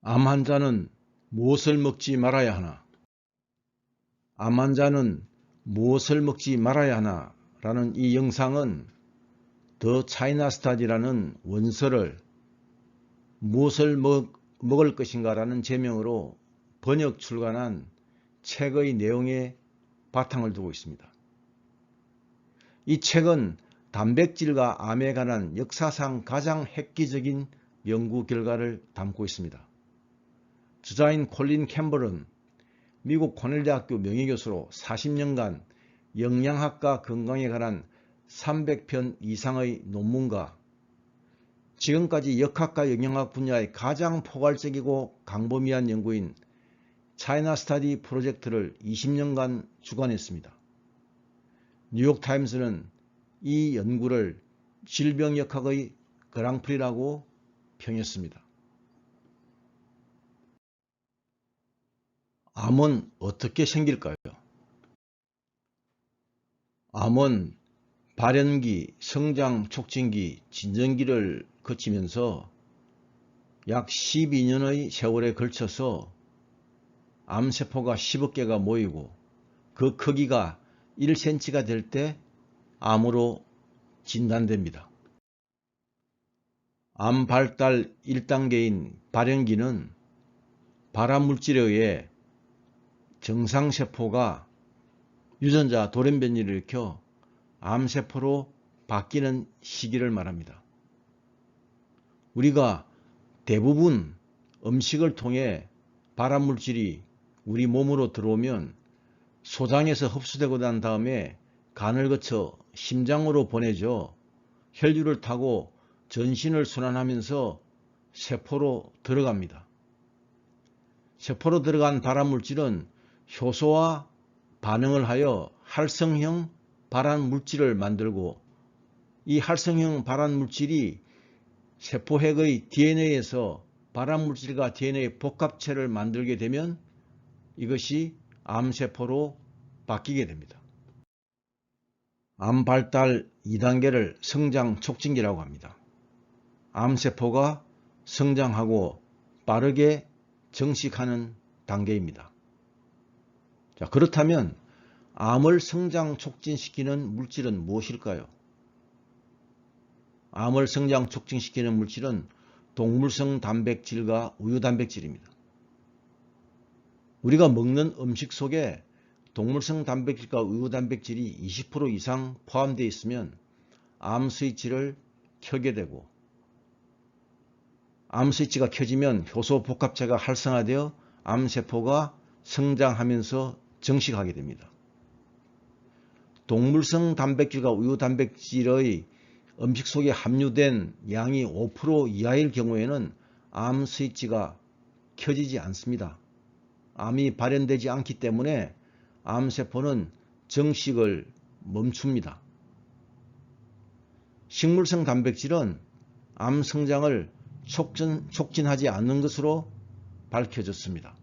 암 환자는 무엇을 먹지 말아야 하나? 암 환자는 무엇을 먹지 말아야 하나? 라는 이 영상은 더 차이나 스타디라는 원서를 무엇을 먹을 것인가 라는 제명으로 번역 출간한 책의 내용에 바탕을 두고 있습니다. 이 책은 단백질과 암에 관한 역사상 가장 획기적인 연구 결과를 담고 있습니다. 저자인 콜린 캠벌은 미국 코넬대학교 명예교수로 40년간 영양학과 건강에 관한 300편 이상의 논문과 지금까지 역학과 영양학 분야의 가장 포괄적이고 광범위한 연구인 차이나 스타디 프로젝트를 20년간 주관했습니다. 뉴욕타임스는 이 연구를 질병역학의 그랑프리라고 평했습니다. 암은 어떻게 생길까요? 암은 발현기, 성장 촉진기, 진전기를 거치면서 약 12년의 세월에 걸쳐서 암세포가 10억 개가 모이고 그 크기가 1cm가 될 때 암으로 진단됩니다. 암 발달 1단계인 발현기는 발암물질에 의해 정상세포가 유전자 돌연변이를 일으켜 암세포로 바뀌는 시기를 말합니다. 우리가 대부분 음식을 통해 발암물질이 우리 몸으로 들어오면 소장에서 흡수되고 난 다음에 간을 거쳐 심장으로 보내져 혈류를 타고 전신을 순환하면서 세포로 들어갑니다. 세포로 들어간 발암물질은 효소와 반응을 하여 활성형 발암물질을 만들고 이 활성형 발암물질이 세포핵의 DNA에서 발암물질과 DNA 복합체를 만들게 되면 이것이 암세포로 바뀌게 됩니다. 암 발달 2단계를 성장 촉진기라고 합니다. 암세포가 성장하고 빠르게 정식하는 단계입니다. 자, 그렇다면 암을 성장 촉진시키는 물질은 무엇일까요? 암을 성장 촉진시키는 물질은 동물성 단백질과 우유 단백질입니다. 우리가 먹는 음식 속에 동물성 단백질과 우유 단백질이 20% 이상 포함되어 있으면 암 스위치를 켜게 되고 암 스위치가 켜지면 효소 복합체가 활성화되어 암세포가 성장하면서 정식하게 됩니다. 동물성 단백질과 우유 단백질의 음식 속에 함유된 양이 5% 이하일 경우에는 암 스위치가 켜지지 않습니다. 암이 발현되지 않기 때문에 암세포는 정식을 멈춥니다. 식물성 단백질은 암 성장을 촉진하지 않는 것으로 밝혀졌습니다.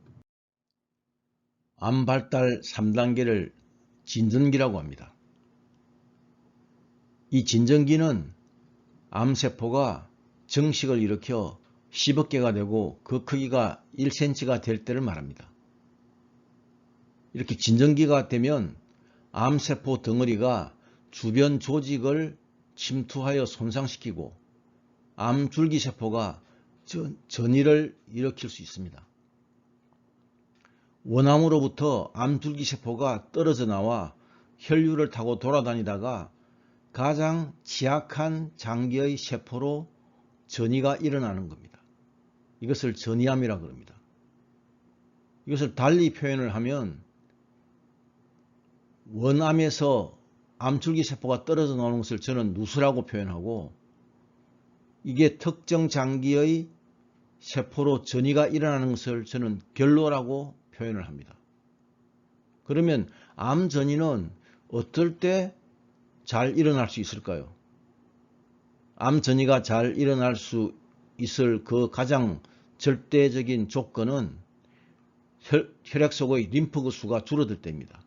암 발달 3단계를 진전기라고 합니다. 이 진전기는 암세포가 정식을 일으켜 10억 개가 되고 그 크기가 1cm가 될 때를 말합니다. 이렇게 진전기가 되면 암세포 덩어리가 주변 조직을 침투하여 손상시키고 암줄기세포가 전이를 일으킬 수 있습니다. 원암으로부터 암줄기세포가 떨어져 나와 혈류를 타고 돌아다니다가 가장 취약한 장기의 세포로 전이가 일어나는 겁니다. 이것을 전이암이라고 합니다. 이것을 달리 표현을 하면 원암에서 암줄기세포가 떨어져 나오는 것을 저는 누수라고 표현하고 이게 특정 장기의 세포로 전이가 일어나는 것을 저는 결로라고 표현을 합니다. 그러면 암 전이는 어떨 때 잘 일어날 수 있을까요? 암 전이가 잘 일어날 수 있을 그 가장 절대적인 조건은 혈액 속의 림프구 수가 줄어들 때입니다.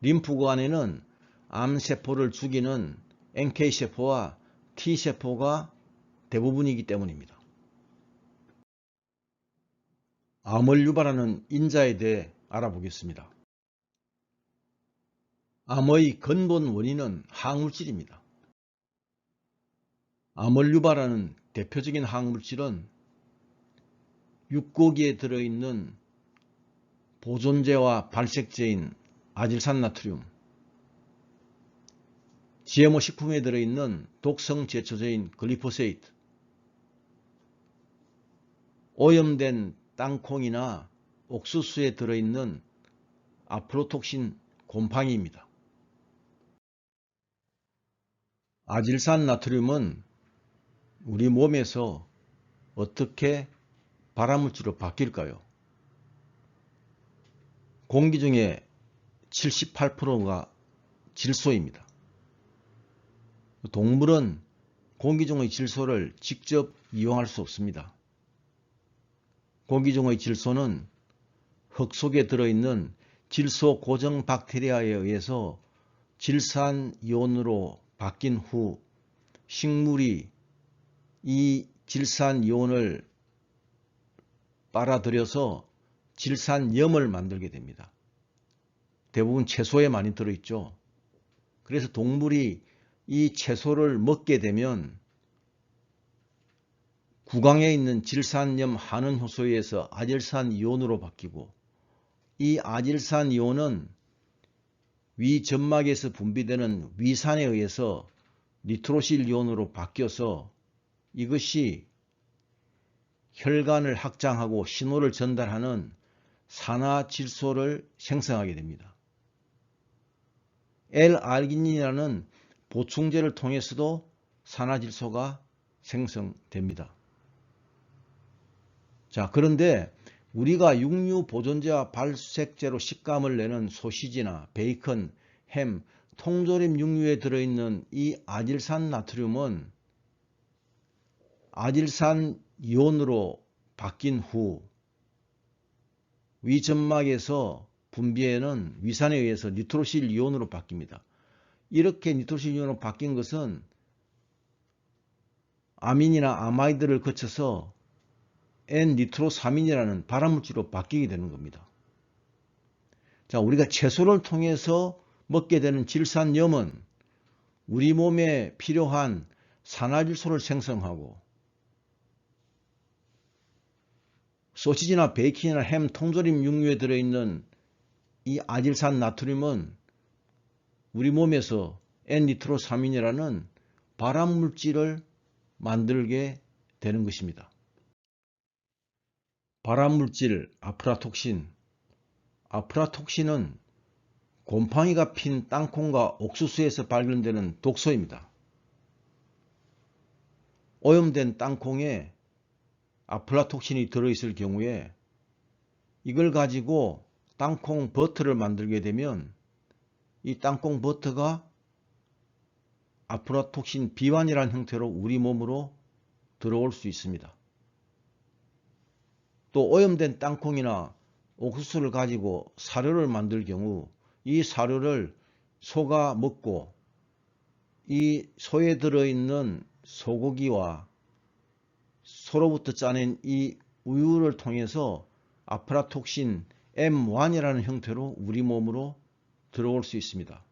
림프구 안에는 암세포를 죽이는 NK세포와 T세포가 대부분이기 때문입니다. 암을 유발하는 인자에 대해 알아보겠습니다. 암의 근본 원인은 항물질입니다. 암을 유발하는 대표적인 항물질은 육고기에 들어있는 보존제와 발색제인 아질산나트륨, GMO 식품에 들어있는 독성 제초제인 글리포세이트, 오염된 땅콩이나 옥수수에 들어있는 아프로톡신 곰팡이입니다. 아질산나트륨은 우리 몸에서 어떻게 발암물질로 바뀔까요? 공기 중에 78%가 질소입니다. 동물은 공기 중의 질소를 직접 이용할 수 없습니다. 공기 중의 질소는 흙 속에 들어있는 질소 고정 박테리아에 의해서 질산이온으로 바뀐 후 식물이 이 질산이온을 빨아들여서 질산염을 만들게 됩니다. 대부분 채소에 많이 들어있죠. 그래서 동물이 이 채소를 먹게 되면 구강에 있는 질산염 환원 효소에 의해서 아질산이온으로 바뀌고, 이 아질산이온은 위점막에서 분비되는 위산에 의해서 니트로실이온으로 바뀌어서 이것이 혈관을 확장하고 신호를 전달하는 산화질소를 생성하게 됩니다. L-알기닌이라는 보충제를 통해서도 산화질소가 생성됩니다. 자, 그런데 우리가 육류 보존제와 발색제로 식감을 내는 소시지나 베이컨, 햄, 통조림 육류에 들어있는 이 아질산 나트륨은 아질산 이온으로 바뀐 후 위점막에서 분비에는 위산에 의해서 니트로실 이온으로 바뀝니다. 이렇게 니트로실 이온으로 바뀐 것은 아민이나 아마이드를 거쳐서 N-니트로사민이라는 발암물질로 바뀌게 되는 겁니다. 자, 우리가 채소를 통해서 먹게 되는 질산염은 우리 몸에 필요한 산화질소를 생성하고, 소시지나 베이컨이나 햄, 통조림 육류에 들어있는 이 아질산 나트륨은 우리 몸에서 N-니트로사민이라는 발암물질을 만들게 되는 것입니다. 발암물질 아프라톡신. 아프라톡신은 곰팡이가 핀 땅콩과 옥수수에서 발견되는 독소입니다. 오염된 땅콩에 아프라톡신이 들어있을 경우에 이걸 가지고 땅콩 버터를 만들게 되면 이 땅콩 버터가 아프라톡신 비환이라는 형태로 우리 몸으로 들어올 수 있습니다. 또 오염된 땅콩이나 옥수수를 가지고 사료를 만들 경우 이 사료를 소가 먹고 이 소에 들어있는 소고기와 소로부터 짜낸 이 우유를 통해서 아프라톡신 M1이라는 형태로 우리 몸으로 들어올 수 있습니다.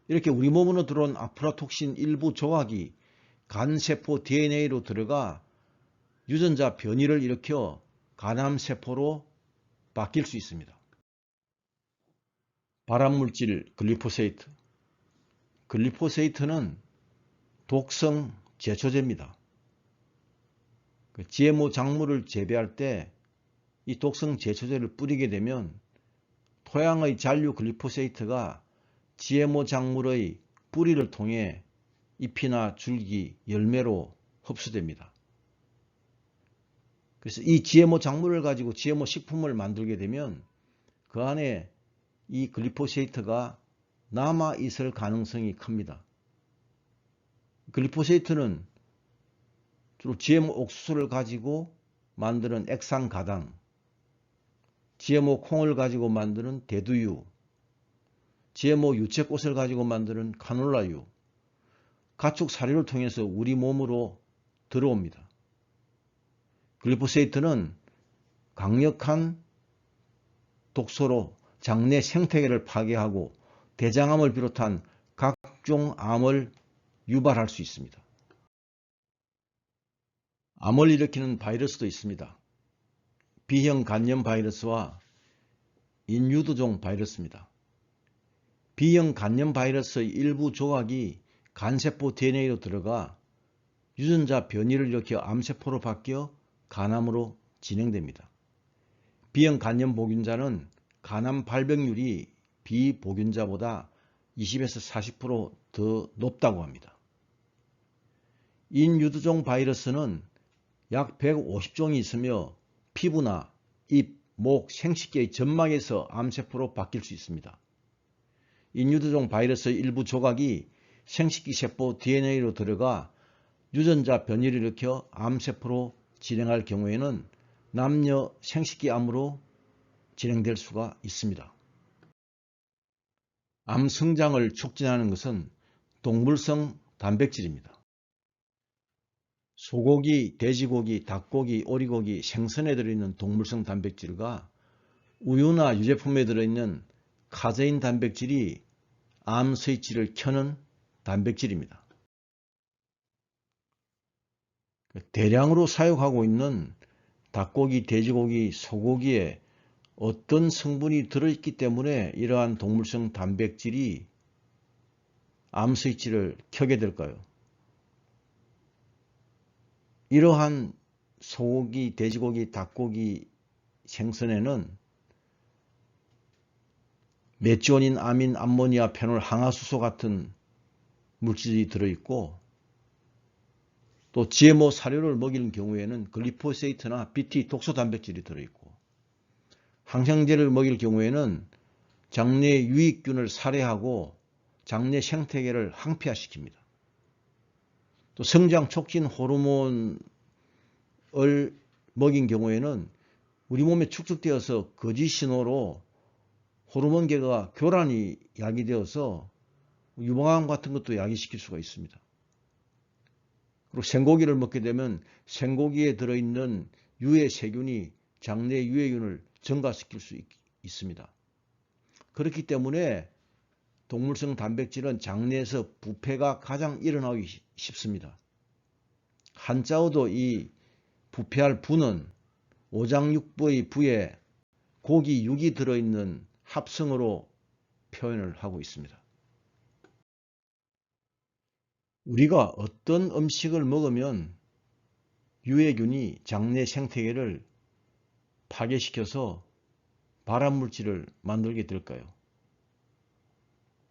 이렇게 우리 몸으로 들어온 아프라톡신 일부 조각이 간세포 DNA로 들어가 유전자 변이를 일으켜 간암세포로 바뀔 수 있습니다. 발암물질 글리포세이트. 글리포세이트는 독성 제초제입니다. GMO 작물을 재배할 때 이 독성 제초제를 뿌리게 되면 토양의 잔류 글리포세이트가 GMO 작물의 뿌리를 통해 잎이나 줄기, 열매로 흡수됩니다. 그래서 이 GMO 작물을 가지고 GMO 식품을 만들게 되면 그 안에 이 글리포세이트가 남아 있을 가능성이 큽니다. 글리포세이트는 주로 GMO 옥수수를 가지고 만드는 액상가당, GMO 콩을 가지고 만드는 대두유, GMO 유채꽃을 가지고 만드는 카놀라유, 가축 사료를 통해서 우리 몸으로 들어옵니다. 글리포세이트는 강력한 독소로 장내 생태계를 파괴하고 대장암을 비롯한 각종 암을 유발할 수 있습니다. 암을 일으키는 바이러스도 있습니다. B형 간염 바이러스와 인유두종 바이러스입니다. B형 간염 바이러스의 일부 조각이 간세포 DNA로 들어가 유전자 변이를 일으켜 암세포로 바뀌어 간암으로 진행됩니다. B형 간염 보균자는 간암 발병률이 비보균자보다 20에서 40% 더 높다고 합니다. 인유두종 바이러스는 약 150종이 있으며 피부나 입, 목, 생식기의 점막에서 암세포로 바뀔 수 있습니다. 인유두종 바이러스의 일부 조각이 생식기 세포 DNA로 들어가 유전자 변이를 일으켜 암세포로 진행할 경우에는 남녀 생식기 암으로 진행될 수가 있습니다. 암 성장을 촉진하는 것은 동물성 단백질입니다. 소고기, 돼지고기, 닭고기, 오리고기, 생선에 들어있는 동물성 단백질과 우유나 유제품에 들어있는 카제인 단백질이 암 스위치를 켜는 단백질입니다. 대량으로 사육하고 있는 닭고기, 돼지고기, 소고기에 어떤 성분이 들어있기 때문에 이러한 동물성 단백질이 암 스위치를 켜게 될까요? 이러한 소고기, 돼지고기, 닭고기, 생선에는 메치오닌, 아민, 암모니아, 페놀, 항화수소 같은 물질이 들어있고 또 GMO 사료를 먹이는 경우에는 글리포세이트나 BT 독소 단백질이 들어있고 항생제를 먹일 경우에는 장내 유익균을 살해하고 장내 생태계를 항폐화시킵니다. 또 성장 촉진 호르몬을 먹인 경우에는 우리 몸에 축적되어서 거짓 신호로 호르몬계가 교란이 야기되어서 유방암 같은 것도 야기시킬 수가 있습니다. 그리고 생고기를 먹게 되면 생고기에 들어있는 유해 세균이 장내 유해균을 증가시킬 수 있습니다. 그렇기 때문에 동물성 단백질은 장내에서 부패가 가장 일어나기 쉽습니다. 한자어도 이 부패할 부는 오장육부의 부에 고기 육이 들어있는 합성어로 표현을 하고 있습니다. 우리가 어떤 음식을 먹으면 유해균이 장내 생태계를 파괴시켜서 발암물질을 만들게 될까요?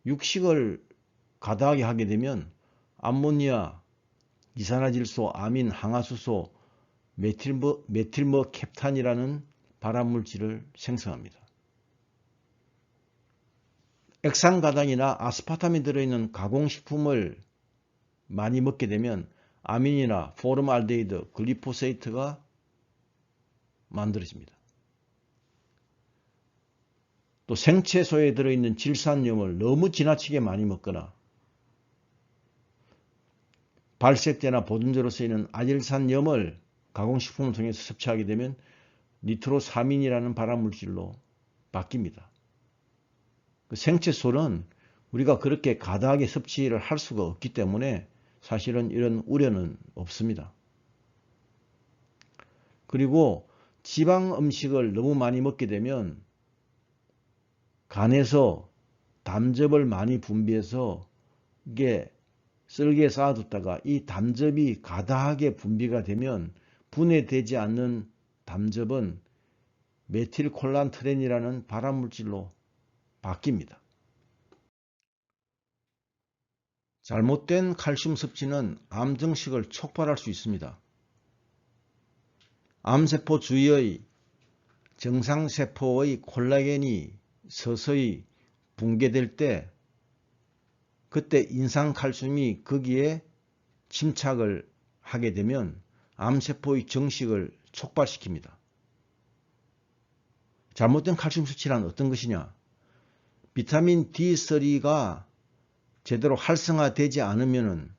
육식을 과다하게 하게 되면 암모니아, 이산화질소, 아민, 항화수소, 메틸머캡탄이라는 발암물질을 생성합니다. 액상가당이나 아스파탐이 들어있는 가공식품을 많이 먹게 되면 아민이나 포름알데히드, 글리포세이트가 만들어집니다. 또 생채소에 들어있는 질산염을 너무 지나치게 많이 먹거나 발색제나 보존제로 쓰이는 아질산염을 가공식품을 통해서 섭취하게 되면 니트로사민이라는 발암물질로 바뀝니다. 그 생채소는 우리가 그렇게 과다하게 섭취를 할 수가 없기 때문에 사실은 이런 우려는 없습니다. 그리고 지방 음식을 너무 많이 먹게 되면 간에서 담즙을 많이 분비해서 이게 쓸개에 쌓아뒀다가 이 담즙이 과다하게 분비가 되면 분해되지 않는 담즙은 메틸콜란트렌이라는 발암물질로 바뀝니다. 잘못된 칼슘 섭취는 암증식을 촉발할 수 있습니다. 암세포 주위의 정상세포의 콜라겐이 서서히 붕괴될 때 그때 인상칼슘이 거기에 침착을 하게 되면 암세포의 정식을 촉발시킵니다. 잘못된 칼슘 섭취란 어떤 것이냐? 비타민 D3가 제대로 활성화되지 않으면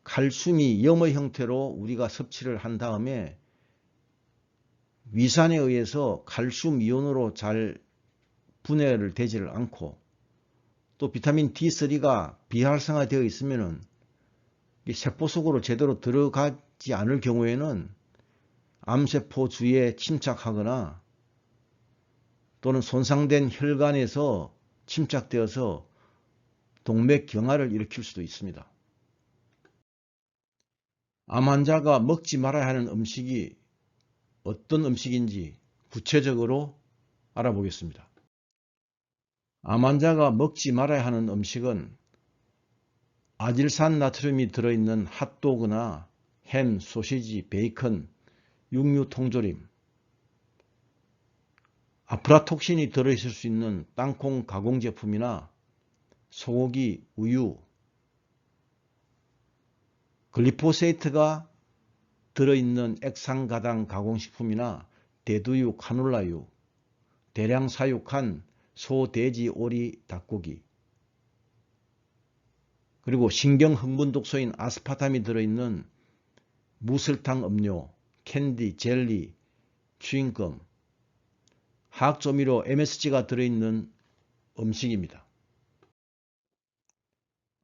칼슘이 염의 형태로 우리가 섭취를 한 다음에 위산에 의해서 칼슘 이온으로 잘 분해를 되지를 않고 또 비타민 D3가 비활성화되어 있으면은 세포 속으로 제대로 들어가지 않을 경우에는 암세포 주위에 침착하거나 또는 손상된 혈관에서 침착되어서 동맥경화를 일으킬 수도 있습니다. 암 환자가 먹지 말아야 하는 음식이 어떤 음식인지 구체적으로 알아보겠습니다. 암 환자가 먹지 말아야 하는 음식은 아질산 나트륨이 들어있는 핫도그나 햄, 소시지, 베이컨, 육류 통조림, 아프라톡신이 들어있을 수 있는 땅콩 가공 제품이나 소고기, 우유, 글리포세이트가 들어있는 액상가당 가공식품이나 대두유, 카놀라유, 대량 사육한 소, 돼지, 오리, 닭고기, 그리고 신경흥분 독소인 아스파탐이 들어있는 무설탕 음료, 캔디, 젤리, 추잉검, 화학조미료 MSG가 들어있는 음식입니다.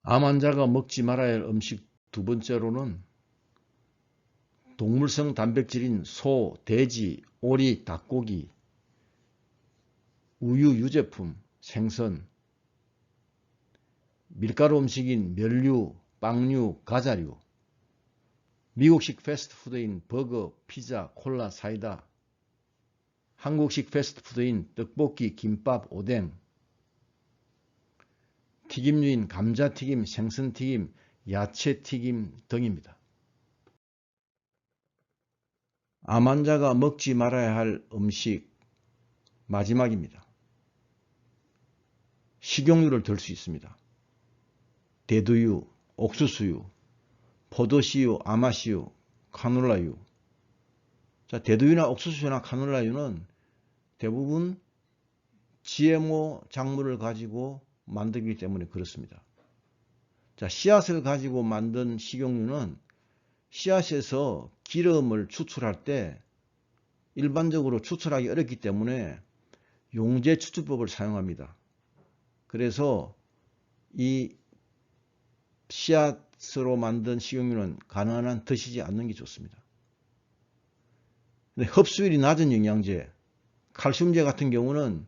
암 환자가 먹지 말아야 할 음식 두 번째로는 동물성 단백질인 소, 돼지, 오리, 닭고기, 우유, 유제품, 생선, 밀가루 음식인 멸류, 빵류, 과자류, 미국식 패스트푸드인 버거, 피자, 콜라, 사이다, 한국식 패스트푸드인 떡볶이, 김밥, 오뎅, 튀김류인 감자튀김, 생선튀김, 야채튀김 등입니다. 암 환자가 먹지 말아야 할 음식 마지막입니다. 식용유를 들 수 있습니다. 대두유, 옥수수유, 포도씨유, 아마씨유, 카놀라유. 자, 대두유나 옥수수유나 카놀라유는 대부분 GMO 작물을 가지고 만들기 때문에 그렇습니다. 자, 씨앗을 가지고 만든 식용유는 씨앗에서 기름을 추출할 때 일반적으로 추출하기 어렵기 때문에 용제 추출법을 사용합니다. 그래서 이 씨앗으로 만든 식용유는 가능한 한 드시지 않는 게 좋습니다. 근데 흡수율이 낮은 영양제, 칼슘제 같은 경우는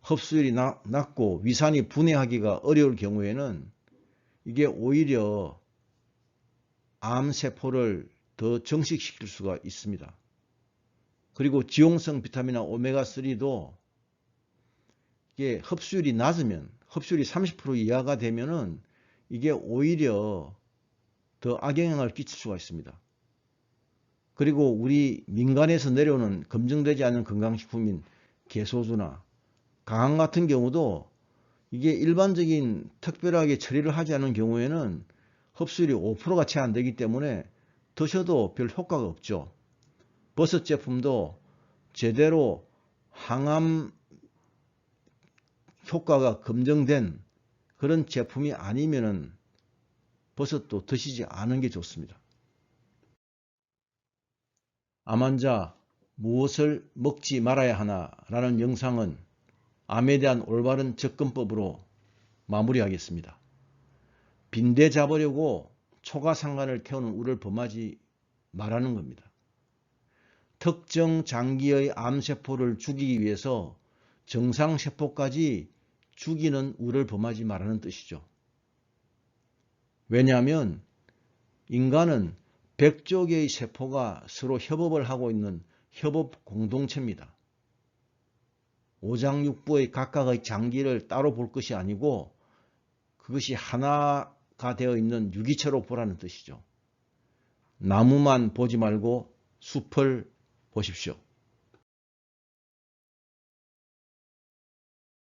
흡수율이 낮고 위산이 분해하기가 어려울 경우에는 이게 오히려 암세포를 더 증식시킬 수가 있습니다. 그리고 지용성 비타민이나 오메가3도 이게 흡수율이 낮으면, 흡수율이 30% 이하가 되면은 이게 오히려 더 악영향을 끼칠 수가 있습니다. 그리고 우리 민간에서 내려오는 검증되지 않은 건강식품인 게소주나 강황 같은 경우도 이게 일반적인 특별하게 처리를 하지 않은 경우에는 흡수율이 5%가 채 안 되기 때문에 드셔도 별 효과가 없죠. 버섯 제품도 제대로 항암 효과가 검증된 그런 제품이 아니면은 버섯도 드시지 않은 게 좋습니다. 암 환자 무엇을 먹지 말아야 하나 라는 영상은 암에 대한 올바른 접근법으로 마무리하겠습니다. 빈대 잡으려고 초가상간을 태우는 우를 범하지 말라는 겁니다. 특정 장기의 암세포를 죽이기 위해서 정상세포까지 죽이는 우를 범하지 말라는 뜻이죠. 왜냐하면 인간은 100조 개의 세포가 서로 협업을 하고 있는 협업 공동체입니다. 오장육부의 각각의 장기를 따로 볼 것이 아니고 그것이 하나가 되어 있는 유기체로 보라는 뜻이죠. 나무만 보지 말고 숲을 보십시오.